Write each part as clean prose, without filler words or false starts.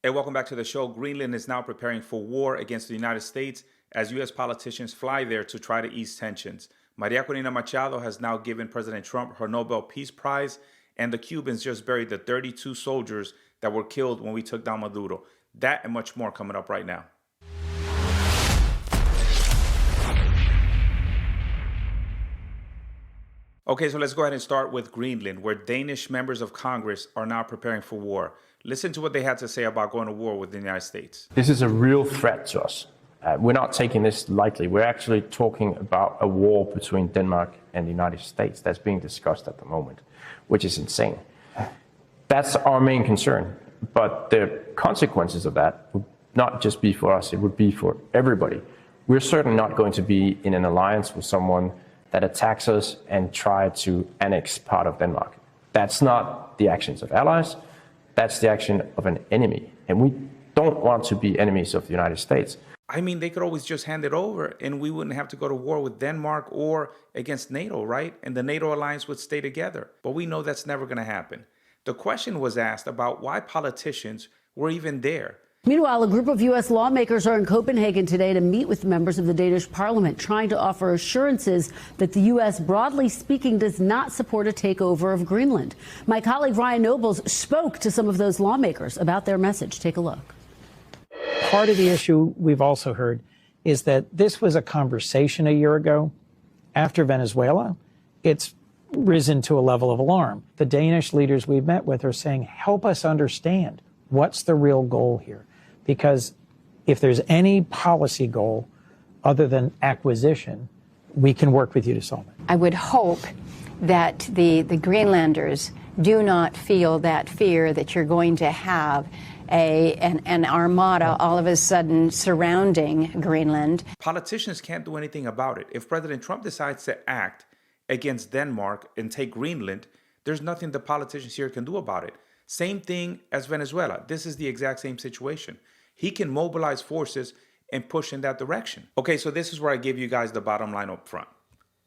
Hey, welcome back to the show. Greenland is now preparing for war against the United States as U.S. politicians fly there to try to ease tensions. María Corina Machado has now given President Trump her Nobel Peace Prize, and the Cubans just buried the 32 soldiers that were killed when we took down Maduro. That and much more coming up right now. Okay, so let's go ahead and start with Greenland, where Danish members of Congress are now preparing for war. Listen to what they had to say about going to war with the United States. This is a real threat to us. We're not taking this lightly. We're actually talking about a war between Denmark and the United States that's being discussed at the moment, which is insane. That's our main concern. But the consequences of that would not just be for us, it would be for everybody. We're certainly not going to be in an alliance with someone that attacks us and try to annex part of Denmark. That's not the actions of allies. That's the action of an enemy. And we don't want to be enemies of the United States. I mean, they could always just hand it over and we wouldn't have to go to war with Denmark or against NATO, right? And the NATO alliance would stay together. But we know that's never going to happen. The question was asked about why politicians were even there. Meanwhile, a group of U.S. lawmakers are in Copenhagen today to meet with members of the Danish parliament, trying to offer assurances that the U.S., broadly speaking, does not support a takeover of Greenland. My colleague Ryan Nobles spoke to some of those lawmakers about their message. Take a look. Part of the issue we've also heard is that this was a conversation a year ago. After Venezuela, it's risen to a level of alarm. The Danish leaders we've met with are saying, help us understand what's the real goal here. Because if there's any policy goal other than acquisition, we can work with you to solve it. I would hope that the Greenlanders do not feel that fear that you're going to have an armada all of a sudden surrounding Greenland. Politicians can't do anything about it. If President Trump decides to act against Denmark and take Greenland, there's nothing the politicians here can do about it. Same thing as Venezuela. This is the exact same situation. He can mobilize forces and push in that direction. Okay, so this is where I give you guys the bottom line up front.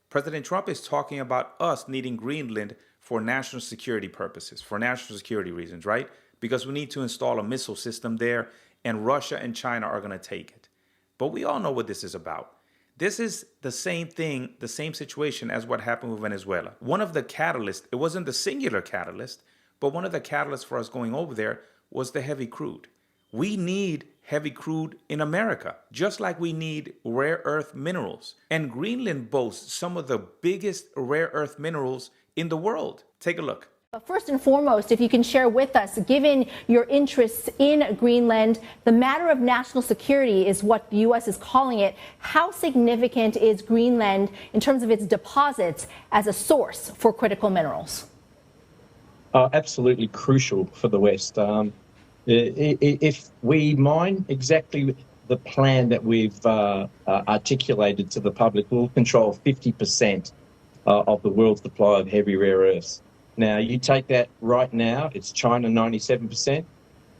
President Trump is talking about us needing Greenland for national security purposes, for national security reasons, right? Because we need to install a missile system there, and Russia and China are going to take it. But we all know what this is about. This is the same thing, the same situation as what happened with Venezuela. One of the catalysts, it wasn't the singular catalyst, but one of the catalysts for us going over there was the heavy crude. We need heavy crude in America, just like we need rare earth minerals. And Greenland boasts some of the biggest rare earth minerals in the world. Take a look. First and foremost, if you can share with us, given your interests in Greenland, the matter of national security is what the U.S. is calling it. How significant is Greenland in terms of its deposits as a source for critical minerals? Absolutely crucial for the West. If we mine exactly the plan that we've articulated to the public, we'll control 50% of the world's supply of heavy rare earths. Now, you take that right now, it's China 97%.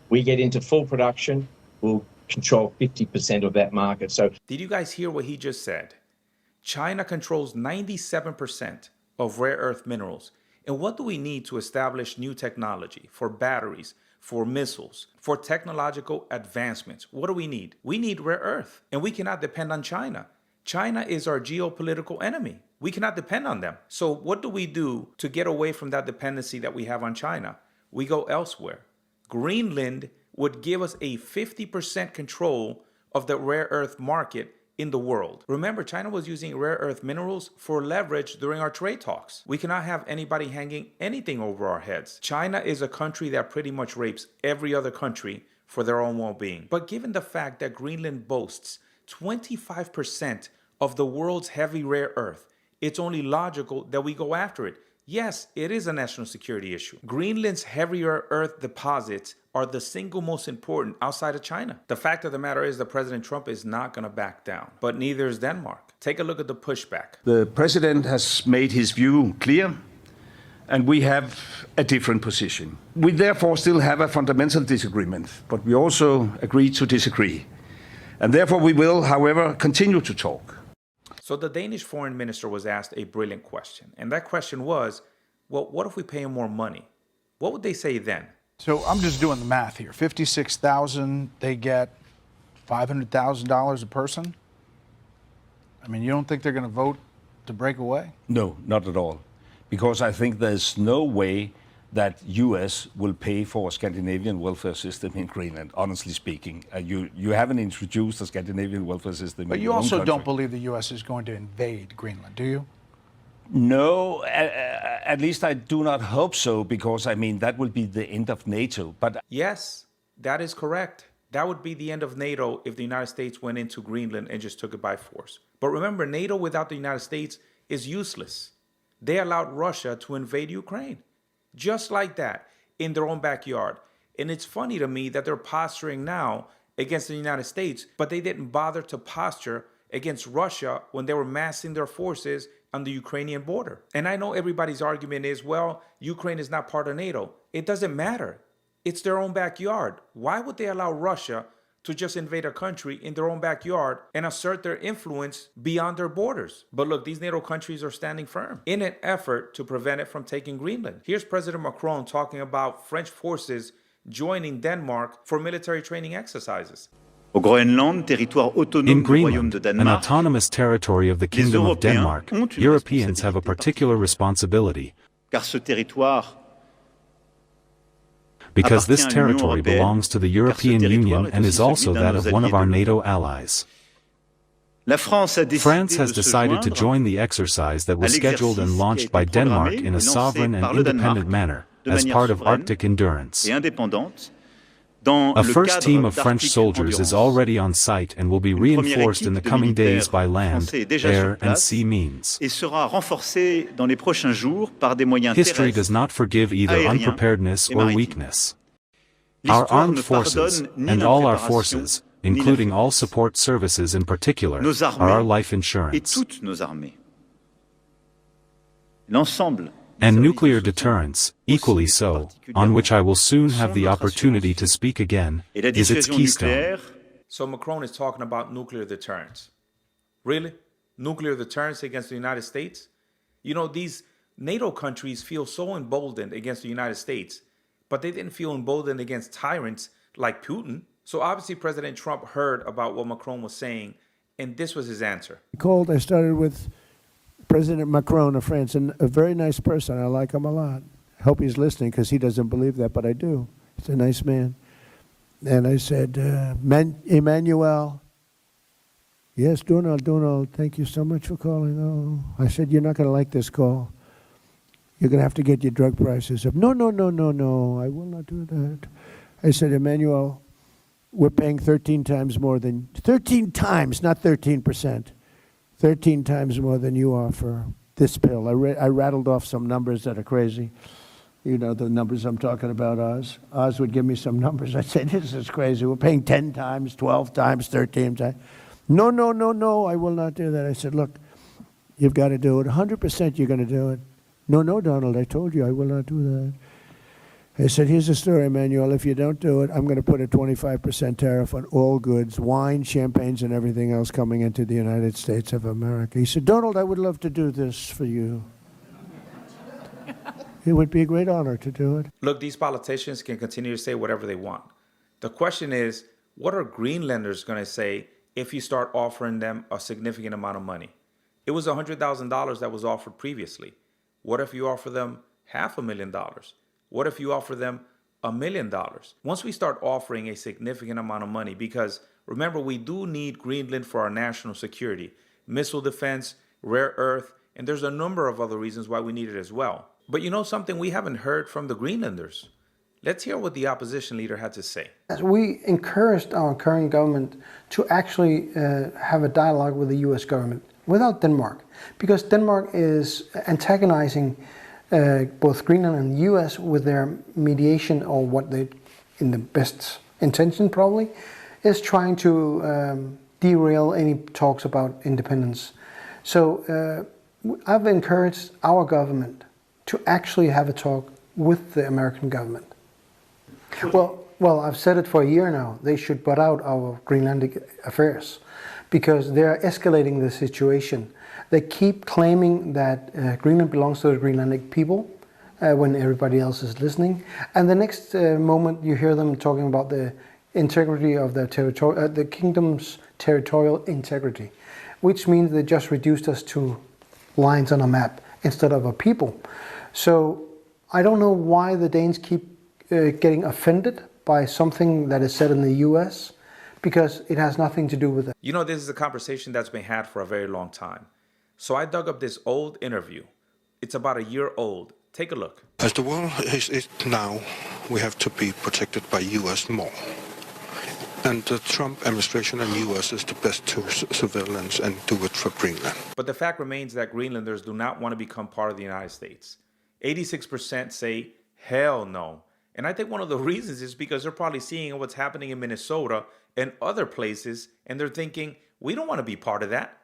We get into full production, we'll control 50% of that market. So, did you guys hear what he just said? China controls 97% of rare earth minerals. And what do we need to establish new technology for batteries, for missiles, for technological advancements? What do we need? We need rare earth, and we cannot depend on China. China is our geopolitical enemy. We cannot depend on them. So what do we do to get away from that dependency that we have on China? We go elsewhere. Greenland would give us a 50% control of the rare earth market in the world. Remember, China was using rare earth minerals for leverage during our trade talks. We cannot have anybody hanging anything over our heads. China is a country that pretty much rapes every other country for their own well-being. But given the fact that Greenland boasts 25% of the world's heavy rare earth, it's only logical that we go after it. Yes, it is a national security issue. Greenland's heavy rare earth deposits are the single most important outside of China. The fact of the matter is that President Trump is not going to back down, but neither is Denmark. Take a look at the pushback. The president has made his view clear, and we have a different position. We therefore still have a fundamental disagreement, but we also agree to disagree. And therefore we will, however, continue to talk. So the Danish foreign minister was asked a brilliant question. And that question was, well, what if we pay him more money? What would they say then? So I'm just doing the math here. 56,000, they get $500,000 a person. I mean, you don't think they're going to vote to break away? No, not at all. Because I think there's no way that U.S. will pay for a Scandinavian welfare system in Greenland, honestly speaking. You haven't introduced a Scandinavian welfare system But in you your own also country. don't believe the U.S. is going to invade Greenland, do you? No, at least I do not hope so, because, I mean, that will be the end of NATO. But Yes, that is correct. That would be the end of NATO if the United States went into Greenland and just took it by force. But remember, NATO without the United States is useless. They allowed Russia to invade Ukraine, just like that, in their own backyard. And it's funny to me that they're posturing now against the United States, but they didn't bother to posture against Russia when they were massing their forces on the Ukrainian border. And I know everybody's argument is, well, Ukraine is not part of NATO. It doesn't matter. It's their own backyard. Why would they allow Russia to just invade a country in their own backyard and assert their influence beyond their borders? But look, these NATO countries are standing firm in an effort to prevent it from taking Greenland. Here's President Macron talking about French forces joining Denmark for military training exercises. In Greenland, an autonomous territory of the Kingdom of Denmark, Europeans have a particular responsibility, because this territory belongs to the European Union and is also that of one of our NATO allies. France has decided to join the exercise that was scheduled and launched by Denmark in a sovereign and independent manner, as part of Arctic endurance. A first team of French soldiers is already on site and will be reinforced in the coming days by land, air, and sea means. History does not forgive either unpreparedness or weakness. Our armed forces, and all our forces, including all support services in particular, are our life insurance. And nuclear deterrence, equally so, on which I will soon have the opportunity to speak again, is its keystone. So Macron is talking about nuclear deterrence. Really? Nuclear deterrence against the United States? You know, these NATO countries feel so emboldened against the United States, but they didn't feel emboldened against tyrants like Putin. So obviously President Trump heard about what Macron was saying, and this was his answer. I started with President Macron of France, and a very nice person. I like him a lot. I hope he's listening, because he doesn't believe that, but I do. He's a nice man. And I said, Emmanuel, yes, Donald, thank you so much for calling. Oh, I said, you're not going to like this call. You're going to have to get your drug prices up. No, I will not do that. I said, Emmanuel, we're paying 13 times more than, 13 times, not 13%. 13 times more than you are for this pill. I rattled off some numbers that are crazy. You know the numbers I'm talking about, Oz. Oz would give me some numbers. I'd say, this is crazy. We're paying 10 times, 12 times, 13 times. No, I will not do that. I said, look, you've got to do it. 100% you're going to do it. No, Donald, I told you I will not do that. I said, here's the story, Emmanuel. If you don't do it, I'm going to put a 25% tariff on all goods, wine, champagnes, and everything else coming into the United States of America. He said, Donald, I would love to do this for you. It would be a great honor to do it. Look, these politicians can continue to say whatever they want. The question is, what are Greenlanders going to say if you start offering them a significant amount of money? It was $100,000 that was offered previously. What if you offer them $500,000? What if you offer them $1 million? Once we start offering a significant amount of money, because remember, we do need Greenland for our national security, missile defense, rare earth, and there's a number of other reasons why we need it as well. But you know something we haven't heard from the Greenlanders? Let's hear what the opposition leader had to say. We encouraged our current government to actually have a dialogue with the U.S. government without Denmark, because Denmark is antagonizing both Greenland and the U.S. with their mediation, or what they, in the best intention probably, is trying to derail any talks about independence. So I've encouraged our government to actually have a talk with the American government. Well, I've said it for a year now. They should butt out our Greenlandic affairs, because they're escalating the situation. They keep claiming that Greenland belongs to the Greenlandic people, when everybody else is listening. And the next moment you hear them talking about the integrity of their the kingdom's territorial integrity, which means they just reduced us to lines on a map instead of a people. So I don't know why the Danes keep getting offended by something that is said in the US, because it has nothing to do with it. You know, this is a conversation that's been had for a very long time. So I dug up this old interview. It's about a year old. Take a look. As the world is now, we have to be protected by US more. And the Trump administration and US is the best to surveillance and do it for Greenland. But the fact remains that Greenlanders do not want to become part of the United States. 86% say, hell no. And I think one of the reasons is because they're probably seeing what's happening in Minnesota and other places, and they're thinking, we don't want to be part of that.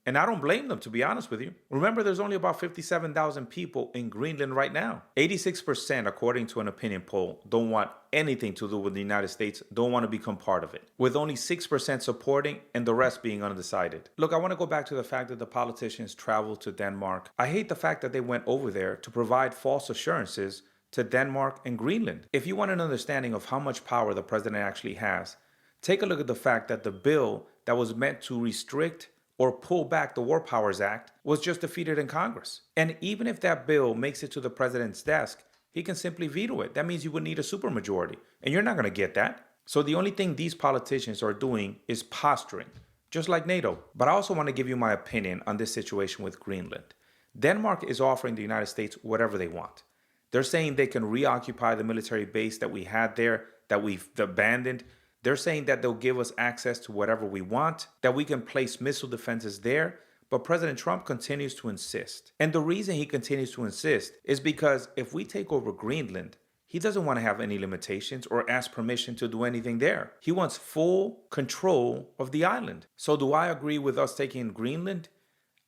And I don't blame them, to be honest with you. Remember, there's only about 57,000 people in Greenland right now. 86%, according to an opinion poll, don't want anything to do with the United States, don't want to become part of it, with only 6% supporting and the rest being undecided. Look, I want to go back to the fact that the politicians traveled to Denmark. I hate the fact that they went over there to provide false assurances to Denmark and Greenland. If you want an understanding of how much power the president actually has, take a look at the fact that the bill that was meant to restrict or pull back the War Powers Act was just defeated in Congress. And even if that bill makes it to the president's desk, he can simply veto it. That means you would need a supermajority, and you're not going to get that. So the only thing these politicians are doing is posturing, just like NATO. But I also want to give you my opinion on this situation with Greenland. Denmark is offering the United States whatever they want. They're saying they can reoccupy the military base that we had there, that we've abandoned. They're saying that they'll give us access to whatever we want, that we can place missile defenses there, but President Trump continues to insist. And the reason he continues to insist is because if we take over Greenland, he doesn't want to have any limitations or ask permission to do anything there. He wants full control of the island. So do I agree with us taking Greenland?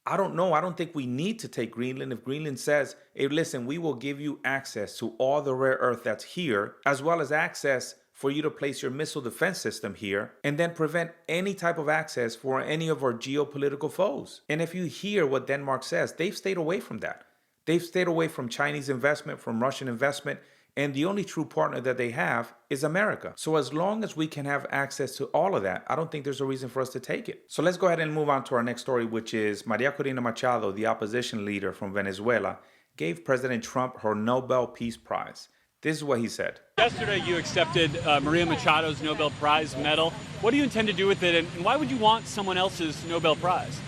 I don't know. I don't think we need to take Greenland. If Greenland says, hey, listen, we will give you access to all the rare earth that's here, as well as access for you to place your missile defense system here, and then prevent any type of access for any of our geopolitical foes. And if you hear what Denmark says, they've stayed away from that. They've stayed away from Chinese investment, from Russian investment, and the only true partner that they have is America. So as long as we can have access to all of that, I don't think there's a reason for us to take it. So let's go ahead and move on to our next story, which is María Corina Machado, the opposition leader from Venezuela, gave President Trump her Nobel Peace Prize. This is what he said. Yesterday, you accepted Maria Machado's Nobel Prize medal. What do you intend to do with it, and why would you want someone else's Nobel Prize?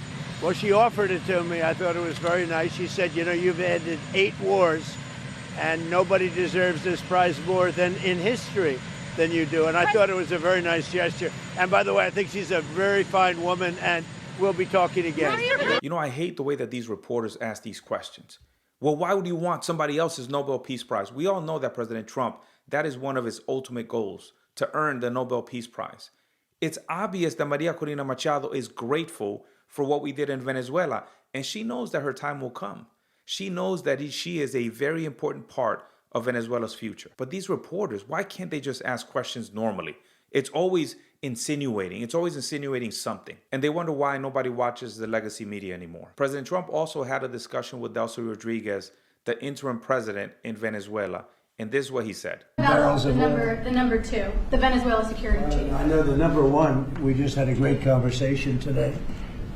Well, she offered it to me. I thought it was very nice. She said, you know, you've ended 8 wars, and nobody deserves this prize more than in history than you do. And I thought it was a very nice gesture. And by the way, I think she's a very fine woman, and we'll be talking again. You know, I hate the way that these reporters ask these questions. Well, why would you want somebody else's Nobel Peace Prize? We all know that President Trump, that is one of his ultimate goals, to earn the Nobel Peace Prize. It's obvious that María Corina Machado is grateful for what we did in Venezuela, and she knows that her time will come. She knows that she is a very important part of Venezuela's future. But these reporters, why can't they just ask questions normally? It's always insinuating. It's always insinuating something. And they wonder why nobody watches the legacy media anymore. President Trump also had a discussion with Delcy Rodriguez, the interim president in Venezuela. And this is what he said. The number 2, the Venezuela security chief. I know the number 1, we just had a great conversation today.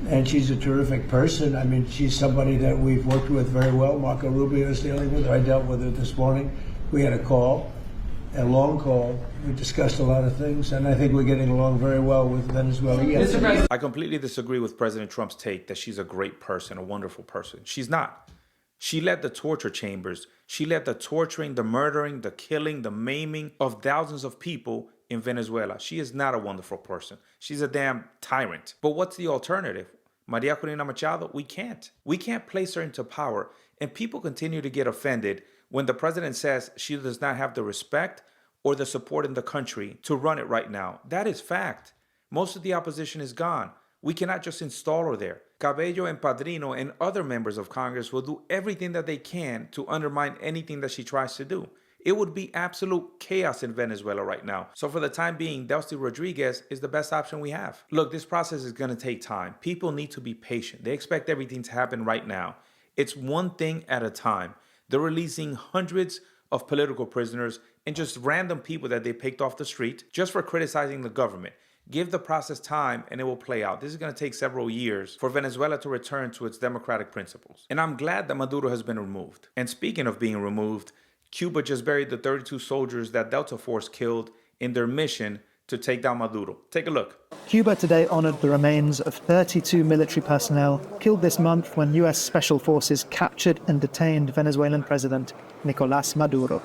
And she's a terrific person. I mean, she's somebody that we've worked with very well. Marco Rubio is dealing with her. I dealt with her this morning. We had a long call. We discussed a lot of things, and I think we're getting along very well with Venezuela. Yes. I completely disagree with President Trump's take that she's a great person, a wonderful person. She's not. She led the torture chambers. She led the torturing, the murdering, the killing, the maiming of thousands of people in Venezuela. She is not a wonderful person. She's a damn tyrant. But what's the alternative? María Corina Machado, we can't. We can't place her into power. And people continue to get offended when the president says she does not have the respect or the support in the country to run it right now. That is fact. Most of the opposition is gone. We cannot just install her there. Cabello and Padrino and other members of Congress will do everything that they can to undermine anything that she tries to do. It would be absolute chaos in Venezuela right now. So for the time being, Delcy Rodriguez is the best option we have. Look, this process is going to take time. People need to be patient. They expect everything to happen right now. It's one thing at a time. They're releasing hundreds of political prisoners and just random people that they picked off the street just for criticizing the government. Give the process time and it will play out. This is going to take several years for Venezuela to return to its democratic principles. And I'm glad that Maduro has been removed. And speaking of being removed, Cuba just buried the 32 soldiers that Delta Force killed in their mission to take down Maduro. Take a look. Cuba today honored the remains of 32 military personnel killed this month when U.S. Special Forces captured and detained Venezuelan President Nicolás Maduro.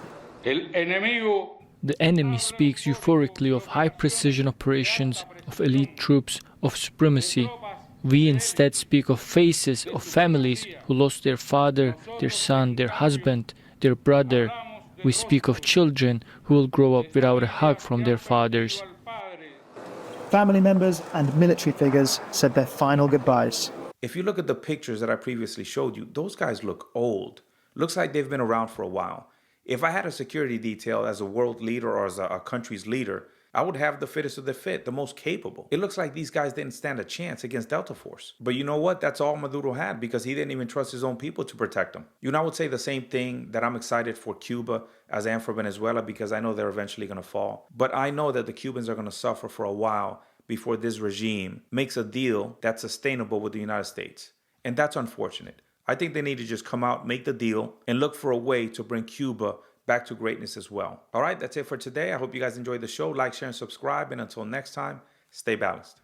The enemy speaks euphorically of high-precision operations, of elite troops, of supremacy. We instead speak of faces of families who lost their father, their son, their husband, their brother. We speak of children who will grow up without a hug from their fathers. Family members and military figures said their final goodbyes. If you look at the pictures that I previously showed you, those guys look old. Looks like they've been around for a while. If I had a security detail as a world leader or as a country's leader, I would have the fittest of the fit, the most capable. It looks like these guys didn't stand a chance against Delta Force. But you know what? That's all Maduro had because he didn't even trust his own people to protect them. You know, I would say the same thing that I'm excited for Cuba as I am for Venezuela because I know they're eventually going to fall. But I know that the Cubans are going to suffer for a while before this regime makes a deal that's sustainable with the United States. And that's unfortunate. I think they need to just come out, make the deal, and look for a way to bring Cuba back to greatness as well. All right, that's it for today. I hope you guys enjoyed the show. Like, share, and subscribe. And until next time, stay balanced.